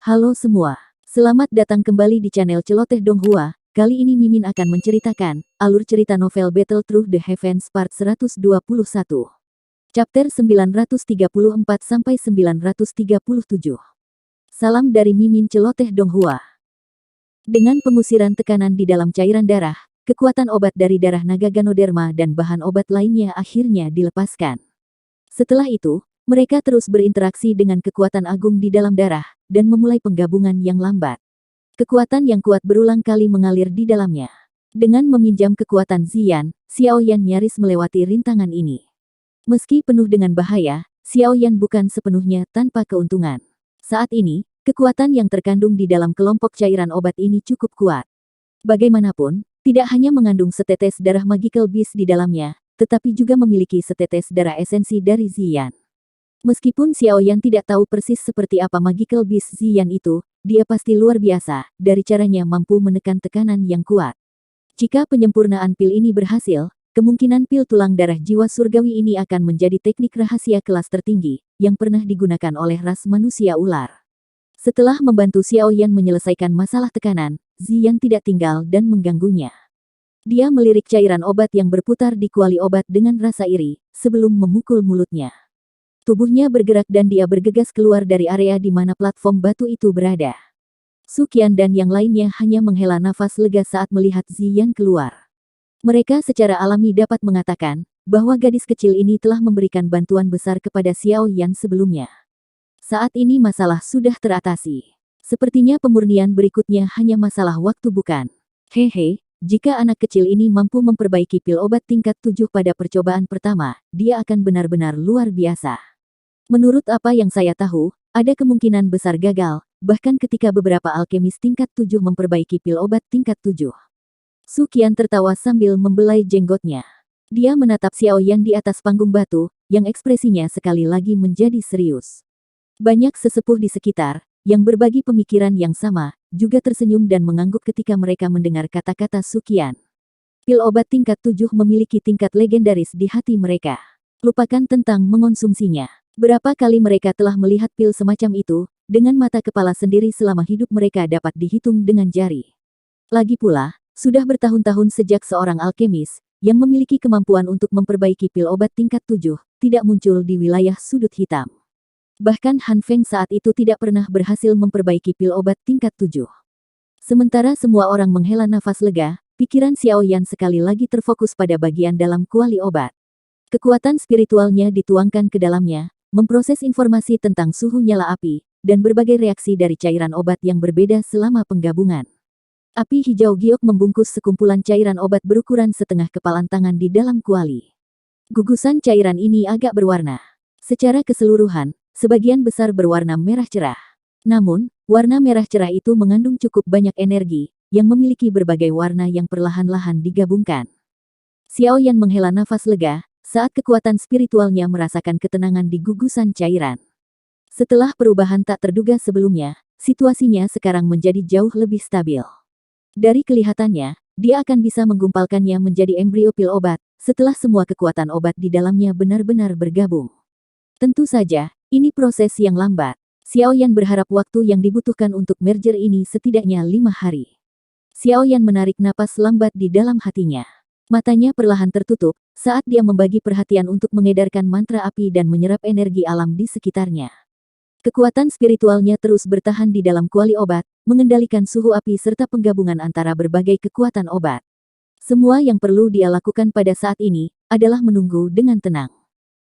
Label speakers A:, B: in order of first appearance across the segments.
A: Halo semua, selamat datang kembali di channel Celoteh Donghua. Kali ini Mimin akan menceritakan alur cerita novel Battle Through the Heavens Part 121. Chapter 934-937. Salam dari Mimin Celoteh Donghua. Dengan pengusiran tekanan di dalam cairan darah, kekuatan obat dari darah naga Ganoderma dan bahan obat lainnya akhirnya dilepaskan. Setelah itu, mereka terus berinteraksi dengan kekuatan agung di dalam darah, dan memulai penggabungan yang lambat. Kekuatan yang kuat berulang kali mengalir di dalamnya. Dengan meminjam kekuatan Ziyan, Xiaoyan nyaris melewati rintangan ini. Meski penuh dengan bahaya, Xiaoyan bukan sepenuhnya tanpa keuntungan. Saat ini, kekuatan yang terkandung di dalam kelompok cairan obat ini cukup kuat. Bagaimanapun, tidak hanya mengandung setetes darah magical beast di dalamnya, tetapi juga memiliki setetes darah esensi dari Ziyan. Meskipun Xiaoyan tidak tahu persis seperti apa magical beast Ziyan itu, dia pasti luar biasa, dari caranya mampu menekan tekanan yang kuat. Jika penyempurnaan pil ini berhasil, kemungkinan pil tulang darah jiwa surgawi ini akan menjadi teknik rahasia kelas tertinggi, yang pernah digunakan oleh ras manusia ular. Setelah membantu Xiaoyan menyelesaikan masalah tekanan, Ziyan tidak tinggal dan mengganggunya. Dia melirik cairan obat yang berputar di kuali obat dengan rasa iri, sebelum memukul mulutnya. Tubuhnya bergerak dan dia bergegas keluar dari area di mana platform batu itu berada. Su Qian dan yang lainnya hanya menghela nafas lega saat melihat Ziyan keluar. Mereka secara alami dapat mengatakan bahwa gadis kecil ini telah memberikan bantuan besar kepada Xiaoyan sebelumnya. Saat ini masalah sudah teratasi. Sepertinya pemurnian berikutnya hanya masalah waktu bukan? Hehe, jika anak kecil ini mampu memperbaiki pil obat tingkat 7 pada percobaan pertama, dia akan benar-benar luar biasa. Menurut apa yang saya tahu, ada kemungkinan besar gagal, bahkan ketika beberapa alkemis tingkat 7 memperbaiki pil obat tingkat 7. Su Qian tertawa sambil membelai jenggotnya. Dia menatap Xiaoyan di atas panggung batu, yang ekspresinya sekali lagi menjadi serius. Banyak sesepuh di sekitar, yang berbagi pemikiran yang sama, juga tersenyum dan mengangguk ketika mereka mendengar kata-kata Su Qian. Pil obat tingkat 7 memiliki tingkat legendaris di hati mereka. Lupakan tentang mengonsumsinya. Berapa kali mereka telah melihat pil semacam itu, dengan mata kepala sendiri selama hidup mereka dapat dihitung dengan jari. Lagi pula, sudah bertahun-tahun sejak seorang alkemis, yang memiliki kemampuan untuk memperbaiki pil obat tingkat 7, tidak muncul di wilayah sudut hitam. Bahkan Han Feng saat itu tidak pernah berhasil memperbaiki pil obat tingkat 7. Sementara semua orang menghela nafas lega, pikiran Xiaoyan sekali lagi terfokus pada bagian dalam kuali obat. Kekuatan spiritualnya dituangkan ke dalamnya, memproses informasi tentang suhu nyala api, dan berbagai reaksi dari cairan obat yang berbeda selama penggabungan. Api hijau giok membungkus sekumpulan cairan obat berukuran setengah kepalan tangan di dalam kuali. Gugusan cairan ini agak berwarna. Secara keseluruhan, sebagian besar berwarna merah cerah. Namun, warna merah cerah itu mengandung cukup banyak energi, yang memiliki berbagai warna yang perlahan-lahan digabungkan. Xiaoyan menghela nafas lega, saat kekuatan spiritualnya merasakan ketenangan di gugusan cairan. Setelah perubahan tak terduga sebelumnya, situasinya sekarang menjadi jauh lebih stabil. Dari kelihatannya, dia akan bisa menggumpalkannya menjadi embrio pil obat, setelah semua kekuatan obat di dalamnya benar-benar bergabung. Tentu saja, ini proses yang lambat. Xiaoyan berharap waktu yang dibutuhkan untuk merger ini setidaknya 5 hari. Xiaoyan menarik napas lambat di dalam hatinya. Matanya perlahan tertutup, saat dia membagi perhatian untuk mengedarkan mantra api dan menyerap energi alam di sekitarnya. Kekuatan spiritualnya terus bertahan di dalam kuali obat, mengendalikan suhu api serta penggabungan antara berbagai kekuatan obat. Semua yang perlu dia lakukan pada saat ini, adalah menunggu dengan tenang.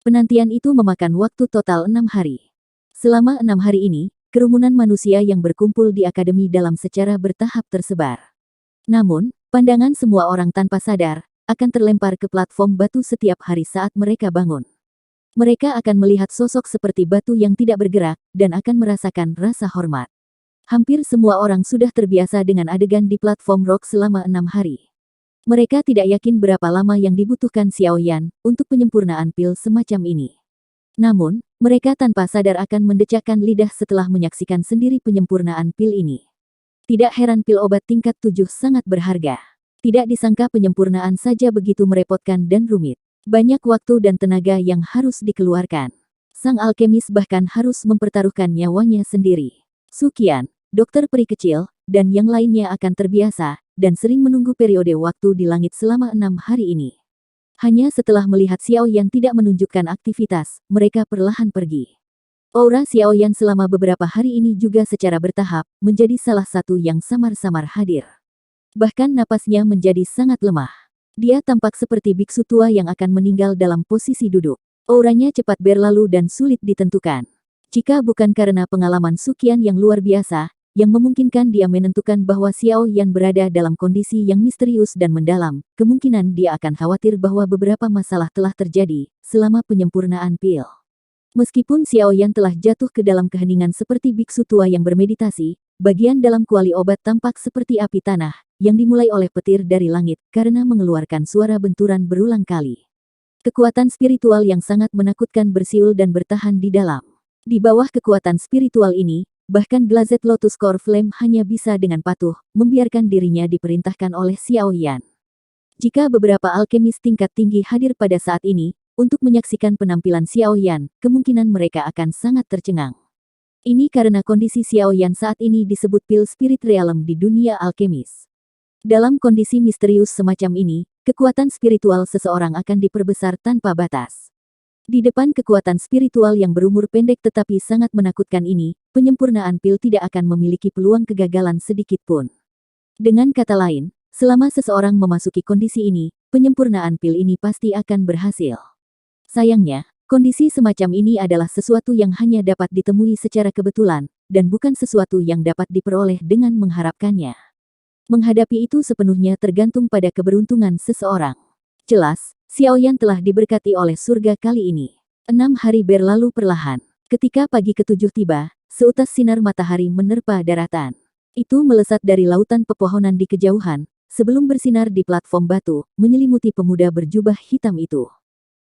A: Penantian itu memakan waktu total 6 hari. Selama 6 hari ini, kerumunan manusia yang berkumpul di akademi dalam secara bertahap tersebar. Namun, pandangan semua orang tanpa sadar, akan terlempar ke platform batu setiap hari saat mereka bangun. Mereka akan melihat sosok seperti batu yang tidak bergerak, dan akan merasakan rasa hormat. Hampir semua orang sudah terbiasa dengan adegan di platform rock selama 6 hari. Mereka tidak yakin berapa lama yang dibutuhkan Xiaoyan, untuk penyempurnaan pil semacam ini. Namun, mereka tanpa sadar akan mendecakkan lidah setelah menyaksikan sendiri penyempurnaan pil ini. Tidak heran pil obat tingkat 7 sangat berharga. Tidak disangka penyempurnaan saja begitu merepotkan dan rumit. Banyak waktu dan tenaga yang harus dikeluarkan. Sang alkemis bahkan harus mempertaruhkan nyawanya sendiri. Su Qian, dokter peri kecil, dan yang lainnya akan terbiasa, dan sering menunggu periode waktu di langit selama 6 hari ini. Hanya setelah melihat Xiao Yan tidak menunjukkan aktivitas, mereka perlahan pergi. Aura Xiao Yan selama beberapa hari ini juga secara bertahap, menjadi salah satu yang samar-samar hadir. Bahkan napasnya menjadi sangat lemah. Dia tampak seperti biksu tua yang akan meninggal dalam posisi duduk. Auranya cepat berlalu dan sulit ditentukan. Jika bukan karena pengalaman Su Qian yang luar biasa, yang memungkinkan dia menentukan bahwa Xiao Yan berada dalam kondisi yang misterius dan mendalam, kemungkinan dia akan khawatir bahwa beberapa masalah telah terjadi selama penyempurnaan pil. Meskipun Xiao Yan telah jatuh ke dalam keheningan seperti biksu tua yang bermeditasi, bagian dalam kuali obat tampak seperti api tanah, yang dimulai oleh petir dari langit, karena mengeluarkan suara benturan berulang kali. Kekuatan spiritual yang sangat menakutkan bersiul dan bertahan di dalam. Di bawah kekuatan spiritual ini, bahkan Glazed Lotus Core Flame hanya bisa dengan patuh, membiarkan dirinya diperintahkan oleh Xiao Yan. Jika beberapa alkemis tingkat tinggi hadir pada saat ini, untuk menyaksikan penampilan Xiao Yan, kemungkinan mereka akan sangat tercengang. Ini karena kondisi Xiao Yan saat ini disebut pil spirit realm di dunia alkemis. Dalam kondisi misterius semacam ini, kekuatan spiritual seseorang akan diperbesar tanpa batas. Di depan kekuatan spiritual yang berumur pendek tetapi sangat menakutkan ini, penyempurnaan pil tidak akan memiliki peluang kegagalan sedikit pun. Dengan kata lain, selama seseorang memasuki kondisi ini, penyempurnaan pil ini pasti akan berhasil. Sayangnya, kondisi semacam ini adalah sesuatu yang hanya dapat ditemui secara kebetulan, dan bukan sesuatu yang dapat diperoleh dengan mengharapkannya. Menghadapi itu sepenuhnya tergantung pada keberuntungan seseorang. Jelas, Xiao Yan telah diberkati oleh surga kali ini. 6 hari berlalu perlahan. Ketika pagi ketujuh tiba, seutas sinar matahari menerpa daratan. Itu melesat dari lautan pepohonan di kejauhan, sebelum bersinar di platform batu, menyelimuti pemuda berjubah hitam itu.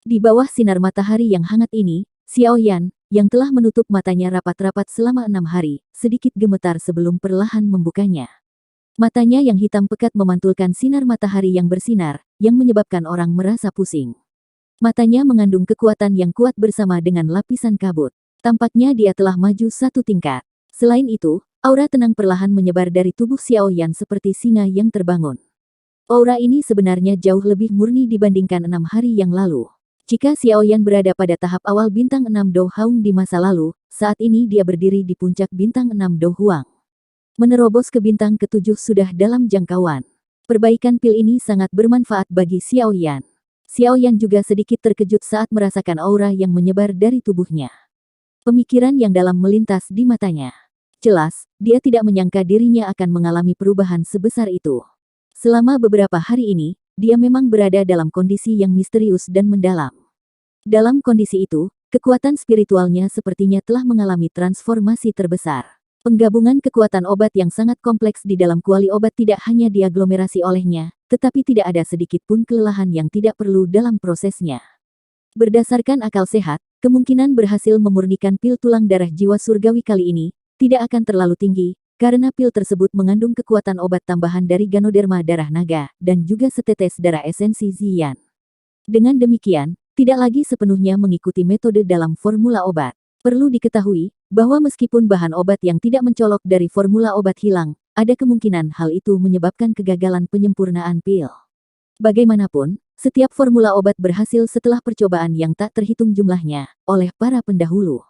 A: Di bawah sinar matahari yang hangat ini, Xiao Yan, yang telah menutup matanya rapat-rapat selama 6 hari, sedikit gemetar sebelum perlahan membukanya. Matanya yang hitam pekat memantulkan sinar matahari yang bersinar, yang menyebabkan orang merasa pusing. Matanya mengandung kekuatan yang kuat bersama dengan lapisan kabut. Tampaknya dia telah maju satu tingkat. Selain itu, aura tenang perlahan menyebar dari tubuh Xiao Yan seperti singa yang terbangun. Aura ini sebenarnya jauh lebih murni dibandingkan 6 hari yang lalu. Jika Xiao Yan berada pada tahap awal bintang 6 Do Haung di masa lalu, saat ini dia berdiri di puncak bintang 6 Do Huang. Menerobos ke bintang ke-7 sudah dalam jangkauan. Perbaikan pil ini sangat bermanfaat bagi Xiao Yan. Xiao Yan juga sedikit terkejut saat merasakan aura yang menyebar dari tubuhnya. Pemikiran yang dalam melintas di matanya. Jelas, dia tidak menyangka dirinya akan mengalami perubahan sebesar itu. Selama beberapa hari ini, dia memang berada dalam kondisi yang misterius dan mendalam. Dalam kondisi itu, kekuatan spiritualnya sepertinya telah mengalami transformasi terbesar. Penggabungan kekuatan obat yang sangat kompleks di dalam kuali obat tidak hanya diaglomerasi olehnya, tetapi tidak ada sedikit pun kelelahan yang tidak perlu dalam prosesnya. Berdasarkan akal sehat, kemungkinan berhasil memurnikan pil tulang darah jiwa surgawi kali ini tidak akan terlalu tinggi, karena pil tersebut mengandung kekuatan obat tambahan dari Ganoderma darah naga, dan juga setetes darah esensi Ziyan. Dengan demikian, tidak lagi sepenuhnya mengikuti metode dalam formula obat. Perlu diketahui, bahwa meskipun bahan obat yang tidak mencolok dari formula obat hilang, ada kemungkinan hal itu menyebabkan kegagalan penyempurnaan pil. Bagaimanapun, setiap formula obat berhasil setelah percobaan yang tak terhitung jumlahnya, oleh para pendahulu.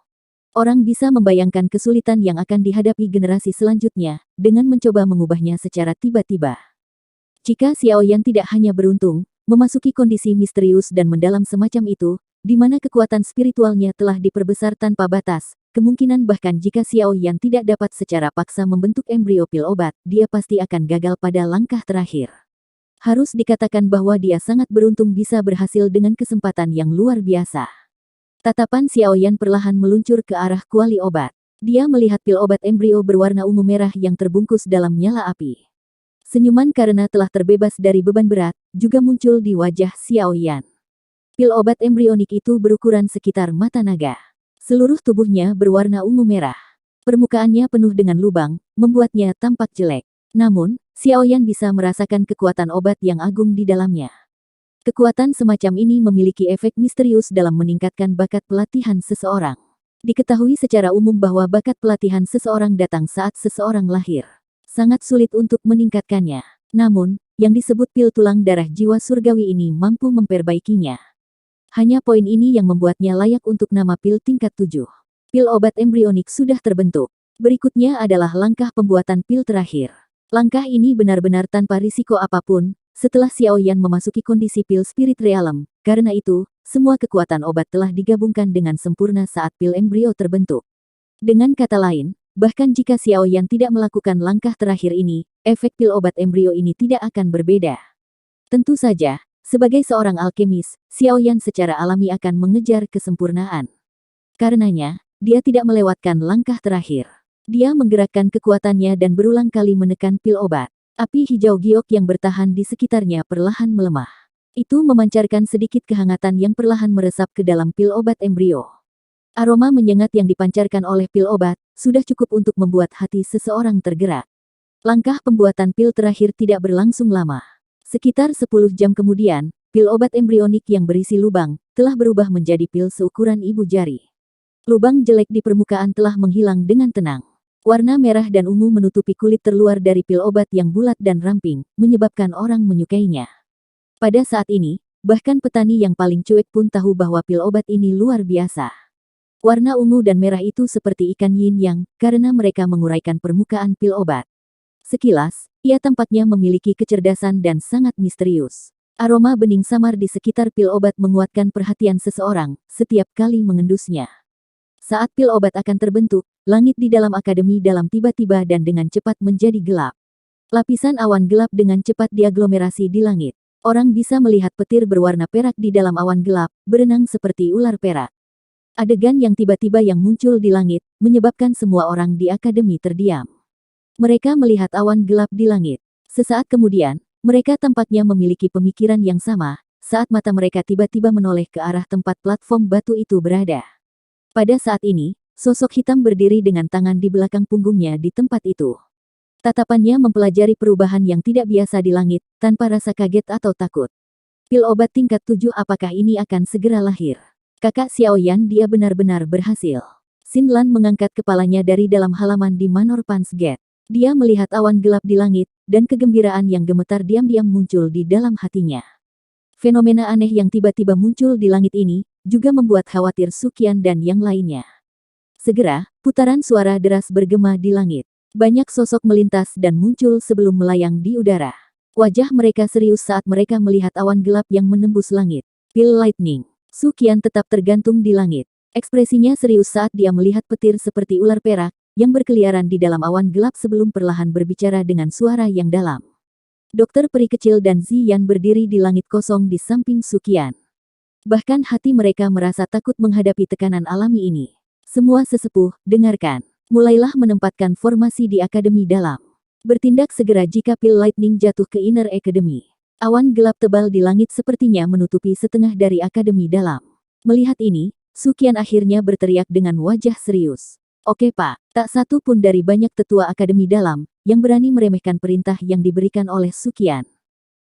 A: Orang bisa membayangkan kesulitan yang akan dihadapi generasi selanjutnya, dengan mencoba mengubahnya secara tiba-tiba. Jika Xiao Yan tidak hanya beruntung, memasuki kondisi misterius dan mendalam semacam itu, di mana kekuatan spiritualnya telah diperbesar tanpa batas, kemungkinan bahkan jika Xiao Yan tidak dapat secara paksa membentuk embrio pil obat, dia pasti akan gagal pada langkah terakhir. Harus dikatakan bahwa dia sangat beruntung bisa berhasil dengan kesempatan yang luar biasa. Tatapan Xiao Yan perlahan meluncur ke arah kuali obat. Dia melihat pil obat embrio berwarna ungu merah yang terbungkus dalam nyala api. Senyuman karena telah terbebas dari beban berat, juga muncul di wajah Xiao Yan. Pil obat embrionik itu berukuran sekitar mata naga. Seluruh tubuhnya berwarna ungu merah. Permukaannya penuh dengan lubang, membuatnya tampak jelek. Namun, Xiao Yan bisa merasakan kekuatan obat yang agung di dalamnya. Kekuatan semacam ini memiliki efek misterius dalam meningkatkan bakat pelatihan seseorang. Diketahui secara umum bahwa bakat pelatihan seseorang datang saat seseorang lahir. Sangat sulit untuk meningkatkannya. Namun, yang disebut pil tulang darah jiwa surgawi ini mampu memperbaikinya. Hanya poin ini yang membuatnya layak untuk nama pil tingkat 7. Pil obat embrionik sudah terbentuk. Berikutnya adalah langkah pembuatan pil terakhir. Langkah ini benar-benar tanpa risiko apapun, setelah Xiao Yan memasuki kondisi pil spirit realm. Karena itu, semua kekuatan obat telah digabungkan dengan sempurna saat pil embrio terbentuk. Dengan kata lain, bahkan jika Xiao Yan tidak melakukan langkah terakhir ini, efek pil obat embrio ini tidak akan berbeda. Tentu saja, sebagai seorang alkemis, Xiao Yan secara alami akan mengejar kesempurnaan. Karenanya, dia tidak melewatkan langkah terakhir. Dia menggerakkan kekuatannya dan berulang kali menekan pil obat. Api hijau giok yang bertahan di sekitarnya perlahan melemah. Itu memancarkan sedikit kehangatan yang perlahan meresap ke dalam pil obat embrio. Aroma menyengat yang dipancarkan oleh pil obat, sudah cukup untuk membuat hati seseorang tergerak. Langkah pembuatan pil terakhir tidak berlangsung lama. Sekitar 10 jam kemudian, pil obat embrionik yang berisi lubang, telah berubah menjadi pil seukuran ibu jari. Lubang jelek di permukaan telah menghilang dengan tenang. Warna merah dan ungu menutupi kulit terluar dari pil obat yang bulat dan ramping, menyebabkan orang menyukainya. Pada saat ini, bahkan petani yang paling cuek pun tahu bahwa pil obat ini luar biasa. Warna ungu dan merah itu seperti ikan yin yang, karena mereka menguraikan permukaan pil obat. Sekilas, ia tampaknya memiliki kecerdasan dan sangat misterius. Aroma bening samar di sekitar pil obat menguatkan perhatian seseorang, setiap kali mengendusnya. Saat pil obat akan terbentuk, langit di dalam akademi dalam tiba-tiba dan dengan cepat menjadi gelap. Lapisan awan gelap dengan cepat diaglomerasi di langit. Orang bisa melihat petir berwarna perak di dalam awan gelap, berenang seperti ular perak. Adegan yang tiba-tiba yang muncul di langit, menyebabkan semua orang di akademi terdiam. Mereka melihat awan gelap di langit. Sesaat kemudian, mereka tampaknya memiliki pemikiran yang sama, saat mata mereka tiba-tiba menoleh ke arah tempat platform batu itu berada. Pada saat ini, sosok hitam berdiri dengan tangan di belakang punggungnya di tempat itu. Tatapannya mempelajari perubahan yang tidak biasa di langit, tanpa rasa kaget atau takut. Pil obat tingkat 7 apakah ini akan segera lahir? Kakak Xiao Yan dia benar-benar berhasil. Xin Lan mengangkat kepalanya dari dalam halaman di Manor Pans Gate. Dia melihat awan gelap di langit, dan kegembiraan yang gemetar diam-diam muncul di dalam hatinya. Fenomena aneh yang tiba-tiba muncul di langit ini, juga membuat khawatir Suqian dan yang lainnya. Segera, putaran suara deras bergema di langit. Banyak sosok melintas dan muncul sebelum melayang di udara. Wajah mereka serius saat mereka melihat awan gelap yang menembus langit. Pil lightning. Suqian tetap tergantung di langit. Ekspresinya serius saat dia melihat petir seperti ular perak, yang berkeliaran di dalam awan gelap sebelum perlahan berbicara dengan suara yang dalam. Dokter peri kecil dan Ziyan berdiri di langit kosong di samping Suqian. Bahkan hati mereka merasa takut menghadapi tekanan alami ini. Semua sesepuh, dengarkan. Mulailah menempatkan formasi di akademi dalam. Bertindak segera jika pil lightning jatuh ke Inner Academy. Awan gelap tebal di langit sepertinya menutupi setengah dari akademi dalam. Melihat ini, Suqian akhirnya berteriak dengan wajah serius. Oke Pak, tak satu pun dari banyak tetua akademi dalam, yang berani meremehkan perintah yang diberikan oleh Suqian.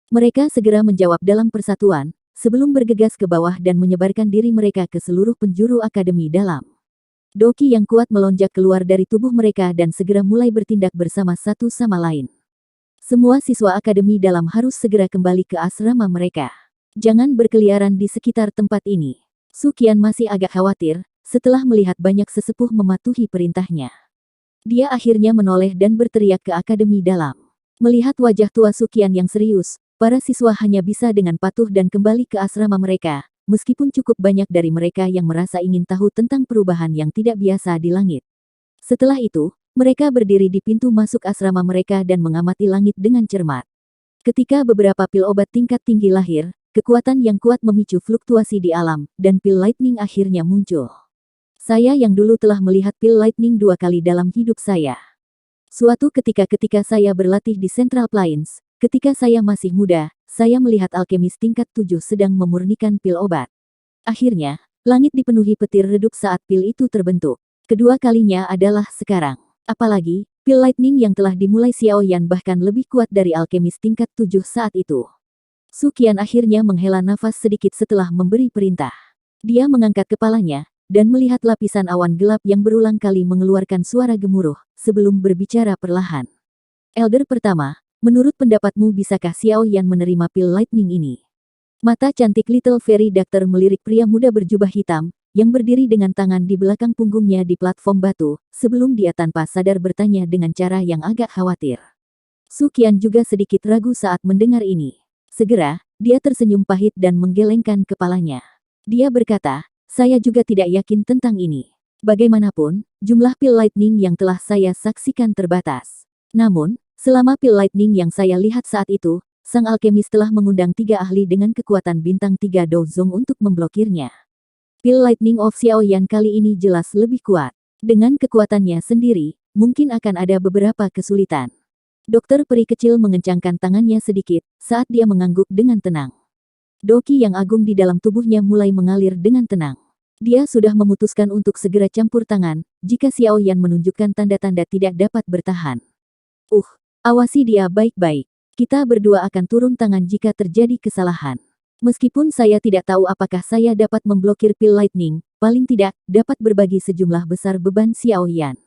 A: Mereka segera menjawab dalam persatuan, sebelum bergegas ke bawah dan menyebarkan diri mereka ke seluruh penjuru akademi dalam. Doki yang kuat melonjak keluar dari tubuh mereka dan segera mulai bertindak bersama satu sama lain. Semua siswa akademi dalam harus segera kembali ke asrama mereka. Jangan berkeliaran di sekitar tempat ini. Suqian masih agak khawatir, setelah melihat banyak sesepuh mematuhi perintahnya. Dia akhirnya menoleh dan berteriak ke akademi dalam. Melihat wajah tua Suqian yang serius, para siswa hanya bisa dengan patuh dan kembali ke asrama mereka. Meskipun cukup banyak dari mereka yang merasa ingin tahu tentang perubahan yang tidak biasa di langit. Setelah itu, mereka berdiri di pintu masuk asrama mereka dan mengamati langit dengan cermat. Ketika beberapa pil obat tingkat tinggi lahir, kekuatan yang kuat memicu fluktuasi di alam, dan pil lightning akhirnya muncul. Saya yang dulu telah melihat pil lightning 2 kali dalam hidup saya. Suatu ketika saya berlatih di Central Plains, ketika saya masih muda, saya melihat alkemis tingkat 7 sedang memurnikan pil obat. Akhirnya, langit dipenuhi petir redup saat pil itu terbentuk. Kedua kalinya adalah sekarang. Apalagi, pil lightning yang telah dimulai Xiao Yan bahkan lebih kuat dari alkemis tingkat 7 saat itu. Suqian akhirnya menghela nafas sedikit setelah memberi perintah. Dia mengangkat kepalanya, dan melihat lapisan awan gelap yang berulang kali mengeluarkan suara gemuruh, sebelum berbicara perlahan. Elder pertama, menurut pendapatmu bisakah Xiao Yan menerima pil lightning ini? Mata cantik Little Fairy Doctor melirik pria muda berjubah hitam, yang berdiri dengan tangan di belakang punggungnya di platform batu, sebelum dia tanpa sadar bertanya dengan cara yang agak khawatir. Su Qian juga sedikit ragu saat mendengar ini. Segera, dia tersenyum pahit dan menggelengkan kepalanya. Dia berkata, saya juga tidak yakin tentang ini. Bagaimanapun, jumlah pil lightning yang telah saya saksikan terbatas. Namun, selama pil lightning yang saya lihat saat itu, sang alkemis telah mengundang 3 ahli dengan kekuatan bintang 3 Dozong untuk memblokirnya. Pil lightning of Xiao Yan kali ini jelas lebih kuat. Dengan kekuatannya sendiri, mungkin akan ada beberapa kesulitan. Dokter peri kecil mengencangkan tangannya sedikit, saat dia mengangguk dengan tenang. Doki yang agung di dalam tubuhnya mulai mengalir dengan tenang. Dia sudah memutuskan untuk segera campur tangan, jika Xiao Yan menunjukkan tanda-tanda tidak dapat bertahan. Awasi dia baik-baik. Kita berdua akan turun tangan jika terjadi kesalahan. Meskipun saya tidak tahu apakah saya dapat memblokir pil lightning, paling tidak, dapat berbagi sejumlah besar beban Xiao Yan.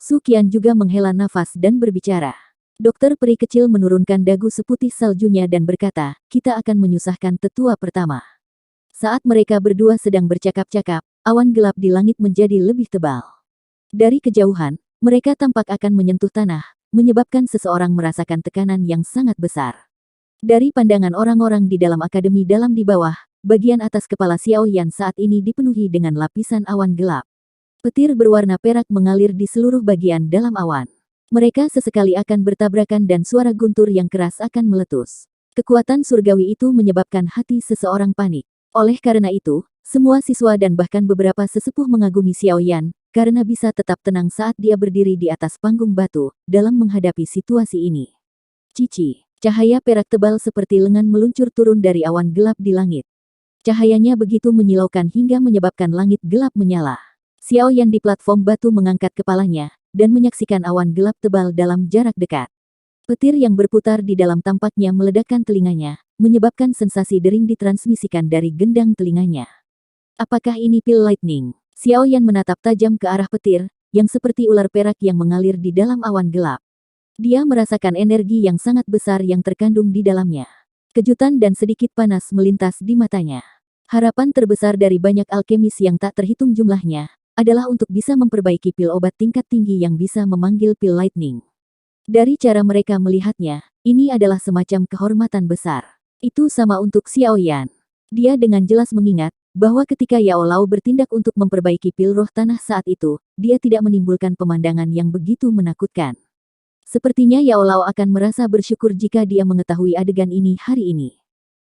A: Su Qian juga menghela nafas dan berbicara. Dokter peri kecil menurunkan dagu seputih saljunya dan berkata, kita akan menyusahkan tetua pertama. Saat mereka berdua sedang bercakap-cakap, awan gelap di langit menjadi lebih tebal. Dari kejauhan, mereka tampak akan menyentuh tanah, menyebabkan seseorang merasakan tekanan yang sangat besar. Dari pandangan orang-orang di dalam akademi dalam di bawah, bagian atas kepala Xiao Yan saat ini dipenuhi dengan lapisan awan gelap. Petir berwarna perak mengalir di seluruh bagian dalam awan. Mereka sesekali akan bertabrakan dan suara guntur yang keras akan meletus. Kekuatan surgawi itu menyebabkan hati seseorang panik. Oleh karena itu, semua siswa dan bahkan beberapa sesepuh mengagumi Xiao Yan, karena bisa tetap tenang saat dia berdiri di atas panggung batu, dalam menghadapi situasi ini. Cici, cahaya perak tebal seperti lengan meluncur turun dari awan gelap di langit. Cahayanya begitu menyilaukan hingga menyebabkan langit gelap menyala. Xiao Yan di platform batu mengangkat kepalanya, dan menyaksikan awan gelap tebal dalam jarak dekat. Petir yang berputar di dalam tampaknya meledakkan telinganya, menyebabkan sensasi dering ditransmisikan dari gendang telinganya. Apakah ini pil lightning? Xiao Yan menatap tajam ke arah petir, yang seperti ular perak yang mengalir di dalam awan gelap. Dia merasakan energi yang sangat besar yang terkandung di dalamnya. Kejutan dan sedikit panas melintas di matanya. Harapan terbesar dari banyak alkemis yang tak terhitung jumlahnya, adalah untuk bisa memperbaiki pil obat tingkat tinggi yang bisa memanggil pil lightning. Dari cara mereka melihatnya, ini adalah semacam kehormatan besar. Itu sama untuk Xiao Yan. Dia dengan jelas mengingat, bahwa ketika Yao Lao bertindak untuk memperbaiki pil roh tanah saat itu, dia tidak menimbulkan pemandangan yang begitu menakutkan. Sepertinya Yao Lao akan merasa bersyukur jika dia mengetahui adegan ini hari ini.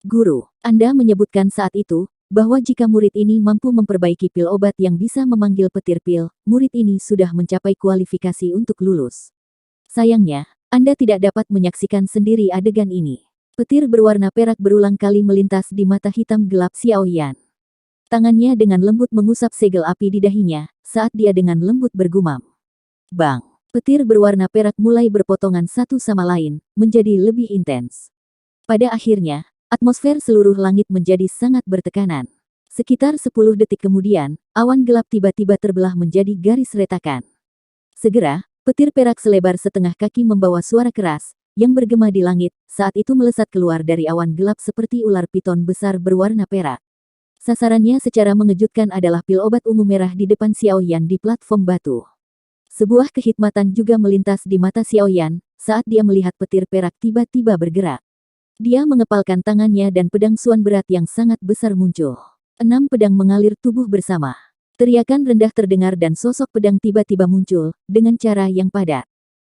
A: Guru, Anda menyebutkan saat itu, bahwa jika murid ini mampu memperbaiki pil obat yang bisa memanggil petir pil, murid ini sudah mencapai kualifikasi untuk lulus. Sayangnya, Anda tidak dapat menyaksikan sendiri adegan ini. Petir berwarna perak berulang kali melintas di mata hitam gelap Xiao Yan. Tangannya dengan lembut mengusap segel api di dahinya, saat dia dengan lembut bergumam. Bang! Petir berwarna perak mulai berpotongan satu sama lain, menjadi lebih intens. Pada akhirnya, atmosfer seluruh langit menjadi sangat bertekanan. Sekitar 10 detik kemudian, awan gelap tiba-tiba terbelah menjadi garis retakan. Segera, petir perak selebar setengah kaki membawa suara keras, yang bergema di langit, saat itu melesat keluar dari awan gelap seperti ular piton besar berwarna perak. Sasarannya secara mengejutkan adalah pil obat ungu merah di depan Xiao Yan di platform batu. Sebuah kehikmatan juga melintas di mata Xiao Yan, saat dia melihat petir perak tiba-tiba bergerak. Dia mengepalkan tangannya dan pedang suan berat yang sangat besar muncul. 6 pedang mengalir tubuh bersama. Teriakan rendah terdengar dan sosok pedang tiba-tiba muncul, dengan cara yang padat.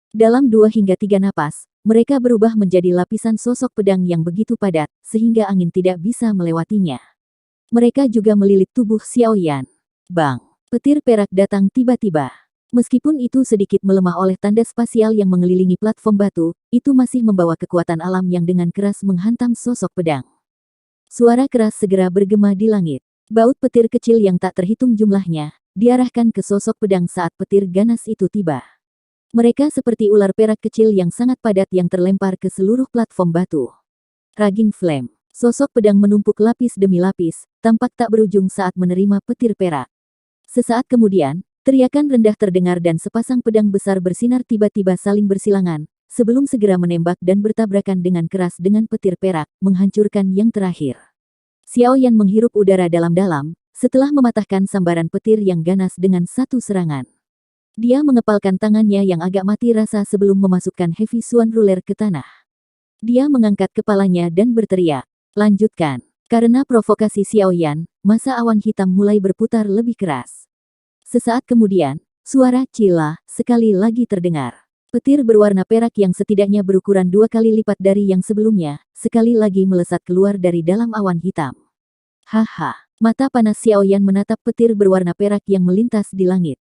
A: Dalam 2 hingga 3 napas, mereka berubah menjadi lapisan sosok pedang yang begitu padat, sehingga angin tidak bisa melewatinya. Mereka juga melilit tubuh Xiao Yan. Bang! Petir perak datang tiba-tiba. Meskipun itu sedikit melemah oleh tanda spasial yang mengelilingi platform batu, itu masih membawa kekuatan alam yang dengan keras menghantam sosok pedang. Suara keras segera bergema di langit. Baut petir kecil yang tak terhitung jumlahnya, diarahkan ke sosok pedang saat petir ganas itu tiba. Mereka seperti ular perak kecil yang sangat padat yang terlempar ke seluruh platform batu. Raging Flame. Sosok pedang menumpuk lapis demi lapis, tampak tak berujung saat menerima petir perak. Sesaat kemudian, teriakan rendah terdengar dan sepasang pedang besar bersinar tiba-tiba saling bersilangan, sebelum segera menembak dan bertabrakan dengan keras dengan petir perak, menghancurkan yang terakhir. Xiao Yan menghirup udara dalam-dalam, setelah mematahkan sambaran petir yang ganas dengan satu serangan. Dia mengepalkan tangannya yang agak mati rasa sebelum memasukkan Heavy Swan Ruler ke tanah. Dia mengangkat kepalanya dan berteriak, "Lanjutkan." Karena provokasi Xiao Yan, masa awan hitam mulai berputar lebih keras. Sesaat kemudian, suara "Cila" sekali lagi terdengar. Petir berwarna perak yang setidaknya berukuran 2 kali lipat dari yang sebelumnya, sekali lagi melesat keluar dari dalam awan hitam. Haha, mata panas Xiao Yan menatap petir berwarna perak yang melintas di langit.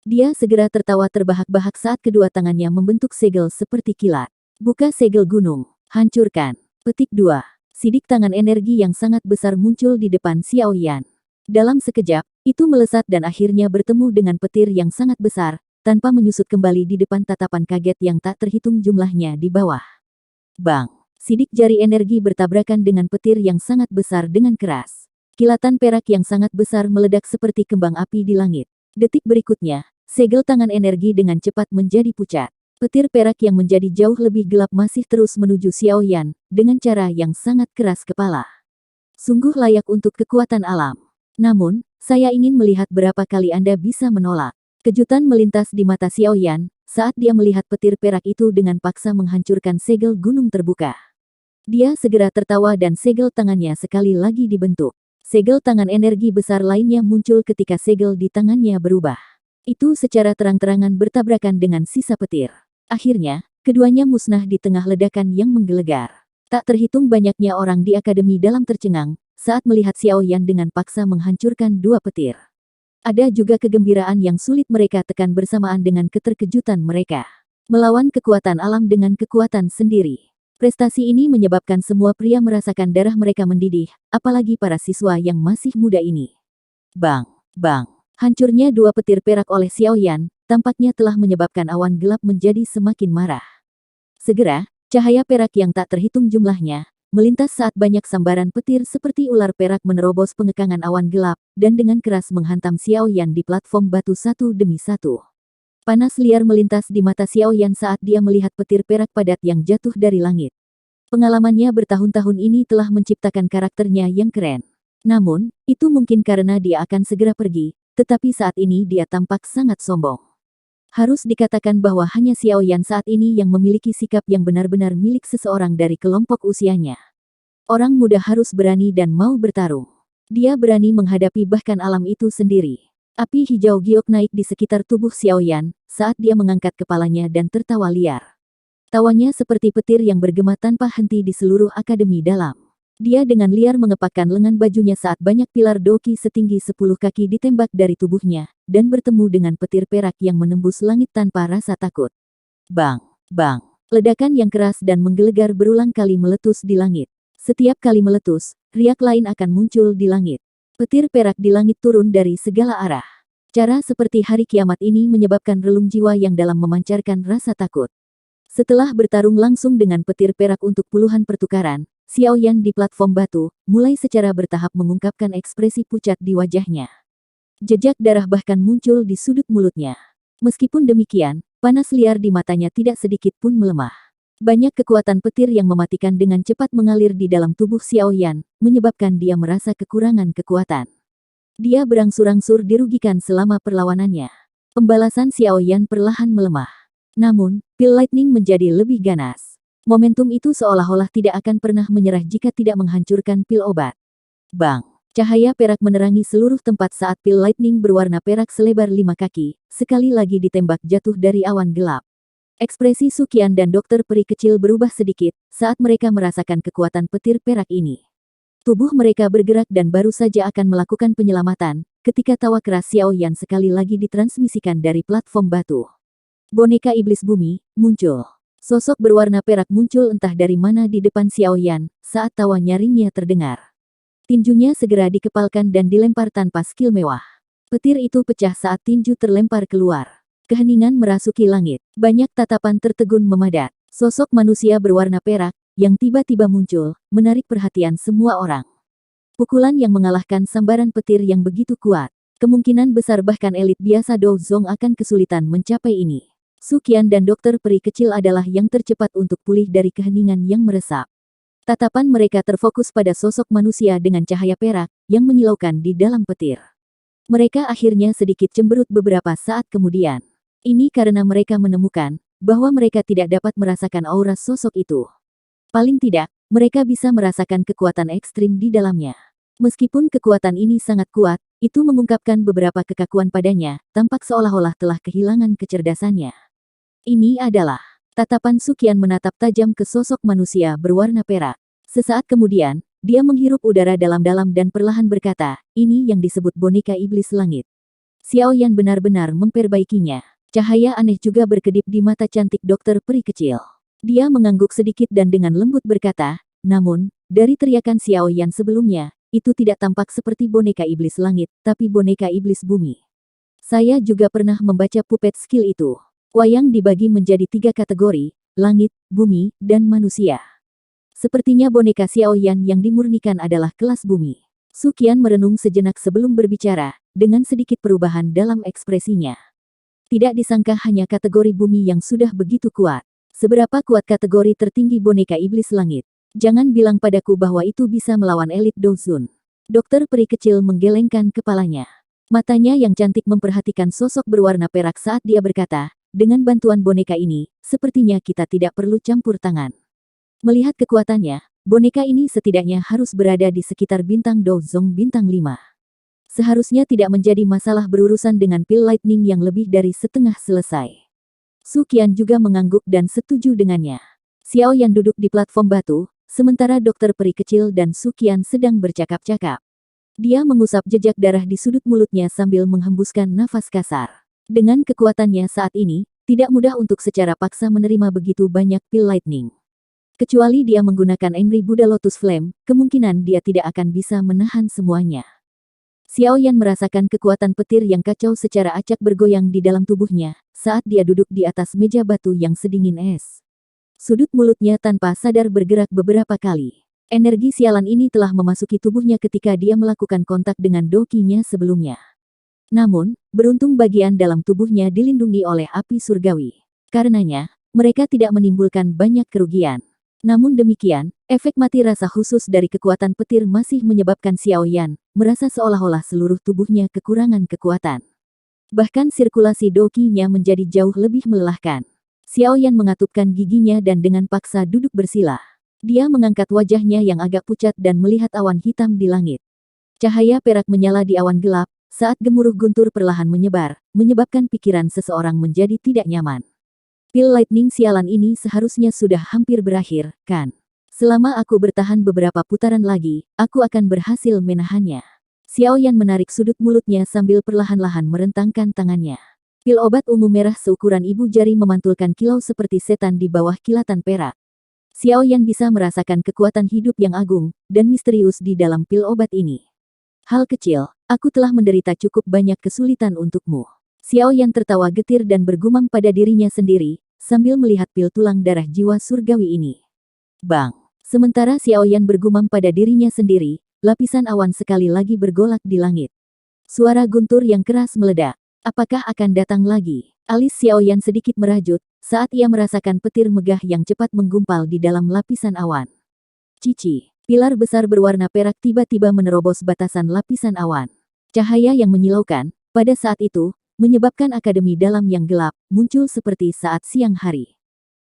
A: Dia segera tertawa terbahak-bahak saat kedua tangannya membentuk segel seperti kilat. Buka segel gunung. Hancurkan. Petik 2. Sidik tangan energi yang sangat besar muncul di depan Xiao Yan. Dalam sekejap, itu melesat dan akhirnya bertemu dengan petir yang sangat besar, tanpa menyusut kembali di depan tatapan kaget yang tak terhitung jumlahnya di bawah. Bang! Sidik jari energi bertabrakan dengan petir yang sangat besar dengan keras. Kilatan perak yang sangat besar meledak seperti kembang api di langit. Detik berikutnya, segel tangan energi dengan cepat menjadi pucat. Petir perak yang menjadi jauh lebih gelap masih terus menuju Xiao Yan, dengan cara yang sangat keras kepala. Sungguh layak untuk kekuatan alam. Namun, saya ingin melihat berapa kali Anda bisa menolak. Kejutan melintas di mata Xiao Yan, saat dia melihat petir perak itu dengan paksa menghancurkan segel gunung terbuka. Dia segera tertawa dan segel tangannya sekali lagi dibentuk. Segel tangan energi besar lainnya muncul ketika segel di tangannya berubah. Itu secara terang-terangan bertabrakan dengan sisa petir. Akhirnya, keduanya musnah di tengah ledakan yang menggelegar. Tak terhitung banyaknya orang di akademi dalam tercengang, saat melihat Xiao Yan dengan paksa menghancurkan dua petir. Ada juga kegembiraan yang sulit mereka tekan bersamaan dengan keterkejutan mereka. Melawan kekuatan alam dengan kekuatan sendiri. Prestasi ini menyebabkan semua pria merasakan darah mereka mendidih, apalagi para siswa yang masih muda ini. Bang! Bang! Hancurnya dua petir perak oleh Xiao Yan, tampaknya telah menyebabkan awan gelap menjadi semakin marah. Segera, cahaya perak yang tak terhitung jumlahnya, melintas saat banyak sambaran petir seperti ular perak menerobos pengekangan awan gelap, dan dengan keras menghantam Xiao Yan di platform batu satu demi satu. Panas liar melintas di mata Xiao Yan saat dia melihat petir perak padat yang jatuh dari langit. Pengalamannya bertahun-tahun ini telah menciptakan karakternya yang keren. Namun, itu mungkin karena dia akan segera pergi, tetapi saat ini dia tampak sangat sombong. Harus dikatakan bahwa hanya Xiao Yan saat ini yang memiliki sikap yang benar-benar milik seseorang dari kelompok usianya. Orang muda harus berani dan mau bertarung. Dia berani menghadapi bahkan alam itu sendiri. Api hijau giok naik di sekitar tubuh Xiao Yan, saat dia mengangkat kepalanya dan tertawa liar. Tawanya seperti petir yang bergema tanpa henti di seluruh akademi dalam. Dia dengan liar mengepakkan lengan bajunya saat banyak pilar doki setinggi 10 kaki ditembak dari tubuhnya, dan bertemu dengan petir perak yang menembus langit tanpa rasa takut. Bang! Bang! Ledakan yang keras dan menggelegar berulang kali meletus di langit. Setiap kali meletus, riak lain akan muncul di langit. Petir perak di langit turun dari segala arah. Cara seperti hari kiamat ini menyebabkan relung jiwa yang dalam memancarkan rasa takut. Setelah bertarung langsung dengan petir perak untuk puluhan pertukaran, Xiao Yan di platform batu, mulai secara bertahap mengungkapkan ekspresi pucat di wajahnya. Jejak darah bahkan muncul di sudut mulutnya. Meskipun demikian, panas liar di matanya tidak sedikit pun melemah. Banyak kekuatan petir yang mematikan dengan cepat mengalir di dalam tubuh Xiao Yan, menyebabkan dia merasa kekurangan kekuatan. Dia berangsur-angsur dirugikan selama perlawanannya. Pembalasan Xiao Yan perlahan melemah. Namun, pil lightning menjadi lebih ganas. Momentum itu seolah-olah tidak akan pernah menyerah jika tidak menghancurkan pil obat. Bang! Cahaya perak menerangi seluruh tempat saat pil lightning berwarna perak selebar 5 kaki, sekali lagi ditembak jatuh dari awan gelap. Ekspresi Sukian dan dokter peri kecil berubah sedikit, saat mereka merasakan kekuatan petir perak ini. Tubuh mereka bergerak dan baru saja akan melakukan penyelamatan, ketika tawa keras Xiao Yan sekali lagi ditransmisikan dari platform batu. Boneka iblis bumi, muncul. Sosok berwarna perak muncul entah dari mana di depan Xiao Yan, saat tawa nyaringnya terdengar. Tinjunya segera dikepalkan dan dilempar tanpa skill mewah. Petir itu pecah saat tinju terlempar keluar. Keheningan merasuki langit. Banyak tatapan tertegun memadat. Sosok manusia berwarna perak, yang tiba-tiba muncul, menarik perhatian semua orang. Pukulan yang mengalahkan sambaran petir yang begitu kuat. kemungkinan besar bahkan elit biasa Dozong akan kesulitan mencapai ini. Su Qian dan dokter peri kecil adalah yang tercepat untuk pulih dari keheningan yang meresap. Tatapan mereka terfokus pada sosok manusia dengan cahaya perak yang menyilaukan di dalam petir. Mereka akhirnya sedikit cemberut beberapa saat kemudian. Ini karena mereka menemukan bahwa mereka tidak dapat merasakan aura sosok itu. Paling tidak, mereka bisa merasakan kekuatan ekstrim di dalamnya. Meskipun kekuatan ini sangat kuat, itu mengungkapkan beberapa kekakuan padanya, tampak seolah-olah telah kehilangan kecerdasannya. Ini adalah tatapan Su Qian menatap tajam ke sosok manusia berwarna perak. Sesaat kemudian, dia menghirup udara dalam-dalam dan perlahan berkata, ini yang disebut boneka iblis langit. Xiao Yan benar-benar memperbaikinya. Cahaya aneh juga berkedip di mata cantik dokter peri kecil. Dia mengangguk sedikit dan dengan lembut berkata, namun, dari teriakan Xiao Yan sebelumnya, itu tidak tampak seperti boneka iblis langit, tapi boneka iblis bumi. Saya juga pernah membaca puppet skill itu. Wayang dibagi menjadi 3 kategori, langit, bumi, dan manusia. Sepertinya boneka Xiao Yan yang dimurnikan adalah kelas bumi. Su Qian merenung sejenak sebelum berbicara, dengan sedikit perubahan dalam ekspresinya. Tidak disangka hanya kategori bumi yang sudah begitu kuat. Seberapa kuat kategori tertinggi boneka iblis langit? Jangan bilang padaku bahwa itu bisa melawan elit Dozun. Dokter peri kecil menggelengkan kepalanya. Matanya yang cantik memperhatikan sosok berwarna perak saat dia berkata, dengan bantuan boneka ini, sepertinya kita tidak perlu campur tangan. Melihat kekuatannya, boneka ini setidaknya harus berada di sekitar bintang Dozong bintang 5. Seharusnya tidak menjadi masalah berurusan dengan pil lightning yang lebih dari setengah selesai. Su Qian juga mengangguk dan setuju dengannya. Xiao Yan duduk di platform batu, sementara dokter peri kecil dan Su Qian sedang bercakap-cakap. Dia mengusap jejak darah di sudut mulutnya sambil menghembuskan nafas kasar. Dengan kekuatannya saat ini, tidak mudah untuk secara paksa menerima begitu banyak pil lightning. Kecuali dia menggunakan Angry Buddha Lotus Flame, kemungkinan dia tidak akan bisa menahan semuanya. Xiao Yan merasakan kekuatan petir yang kacau secara acak bergoyang di dalam tubuhnya, saat dia duduk di atas meja batu yang sedingin es. Sudut mulutnya tanpa sadar bergerak beberapa kali. Energi sialan ini telah memasuki tubuhnya ketika dia melakukan kontak dengan dokinya sebelumnya. Namun, beruntung bagian dalam tubuhnya dilindungi oleh api surgawi. Karenanya, mereka tidak menimbulkan banyak kerugian. Namun demikian, efek mati rasa khusus dari kekuatan petir masih menyebabkan Xiao Yan merasa seolah-olah seluruh tubuhnya kekurangan kekuatan. Bahkan sirkulasi dokinya menjadi jauh lebih melelahkan. Xiao Yan mengatupkan giginya dan dengan paksa duduk bersila. Dia mengangkat wajahnya yang agak pucat dan melihat awan hitam di langit. Cahaya perak menyala di awan gelap, saat gemuruh guntur perlahan menyebar, menyebabkan pikiran seseorang menjadi tidak nyaman. Pil lightning sialan ini seharusnya sudah hampir berakhir, kan? Selama aku bertahan beberapa putaran lagi, aku akan berhasil menahannya. Xiao Yan menarik sudut mulutnya sambil perlahan-lahan merentangkan tangannya. Pil obat ungu merah seukuran ibu jari memantulkan kilau seperti setan di bawah kilatan perak. Xiao Yan bisa merasakan kekuatan hidup yang agung dan misterius di dalam pil obat ini. Hal kecil, aku telah menderita cukup banyak kesulitan untukmu. Xiao Yan tertawa getir dan bergumam pada dirinya sendiri, sambil melihat pil tulang darah jiwa surgawi ini. Bang! Sementara Xiao Yan bergumam pada dirinya sendiri, lapisan awan sekali lagi bergolak di langit. Suara guntur yang keras meledak. Apakah akan datang lagi? Alis Xiao Yan sedikit merajut, saat ia merasakan petir megah yang cepat menggumpal di dalam lapisan awan. Cici! Pilar besar berwarna perak tiba-tiba menerobos batasan lapisan awan. Cahaya yang menyilaukan, pada saat itu, menyebabkan akademi dalam yang gelap, muncul seperti saat siang hari.